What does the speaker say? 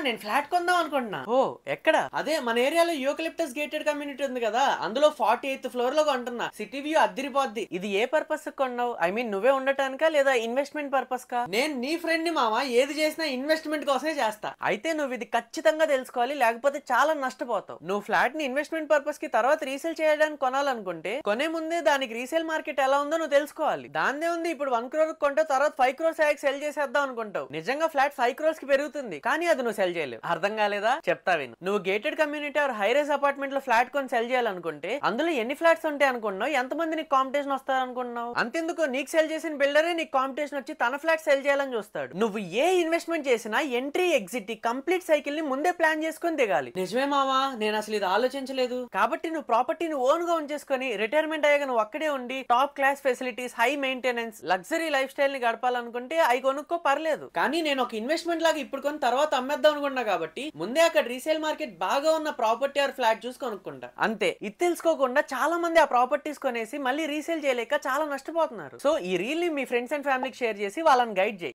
నేను ఫ్లాట్ కొందాం అనుకుంటున్నా. ఓ ఎక్కడ? అదే మన ఏరియాలో యూకలిప్టస్ గేటెడ్ కమ్యూనిటీ ఉంది కదా, అందులో 48th ఫ్లోర్ లో కొంటున్నా. సిటీ వ్యూ అద్దిరిపోద్ది. ఇది ఏ పర్పస్ కొన్నావు? ఐ మీన్ నువ్వే ఉండటానికా లేదా ఇన్వెస్ట్మెంట్ పర్పస్ కా? నేను నీ ఫ్రెండ్ ని మామ, ఏది చేసినా ఇన్వెస్ట్మెంట్ కోసమే చేస్తా. అయితే నువ్వు ఇది ఖచ్చితంగా తెలుసుకోవాలి, లేకపోతే చాలా నష్టపోతావు. నువ్వు ఫ్లాట్ ని ఇన్వెస్ట్మెంట్ పర్పస్ కి తర్వాత రీసేల్ చేయడానికి కొనాలనుకుంటే కొనే ముందే దానికి రీసేల్ మార్కెట్ ఎలా ఉందో నువ్వు తెలుసుకోవాలి. దాందే ఉంది, ఇప్పుడు 1 crore కొంటే తర్వాత 5 crores సెల్ చేసేద్దాం అనుకుంటావు. నిజంగా ఫ్లాట్ 5 crores కి పెరుగుతుంది, కానీ అది నువ్వు సెల్ చేయలేవు. అర్థం కాలేదా? చెప్తా విను. నువ్వు gated community or high rise apartment లో ఫ్లాట్ కొని సెల్ చేయాలనుకుంటే అందులో ఎన్ని ఫ్లాట్స్ ఉంటాయి అనుకుంటున్నావు? ఎంత మంది నీకు కాంపిటీషన్ వస్తారు అనుకుంటున్నావు? అంతెందుకు, నీకు సెల్ చేసిన బిల్డరే నీకు కాంపిటీషన్ వచ్చి తన ఫ్లాట్ సెల్ చేయాలని చూస్తాడు. నువ్వు ఏ ఇన్వెస్ట్మెంట్ చేసినా ఎంట్రీ ఎగ్జిట్ కంప్లీట్ సైకిల్ ని ముందే ప్లాన్ చేసుకుని దిగాలి. నిజమే మావా, నేను అసలు ఇది ఆలోచించలేదు. కాబట్టి నువ్వు ప్రాపర్టీని ఓన్ గా ఉంచేసుకొని రిటైర్మెంట్ అయ్యాక నువ్వు అక్కడే ఉండి top class facilities, high maintenance, luxury life style ని గడపాలనుకుంటే అవి కొనుక్కో, పర్లేదు. కానీ నేను ఒక ఇన్వెస్ట్మెంట్ లాగా ఇప్పుడు కొని తర్వాత అమ్మేద్దాం అనుకున్నా కాబట్టి ముందే అక్కడ రీసేల్ మార్కెట్ బాగా ఉన్న ప్రాపర్టీ ఆర్ ఫ్లాట్ చూసి కొనుక్కుంటా. అంతే. ఇది తెలుసుకోకుండా చాలా మంది ఆ ప్రాపర్టీస్ కొనేసి మళ్ళీ రీసేల్ చేయలేక చాలా నష్టపోతున్నారు. సో ఈ రీల్ ని మీ ఫ్రెండ్స్ అండ్ ఫ్యామిలీకి షేర్ చేసి వాళ్ళని గైడ్ చేయి.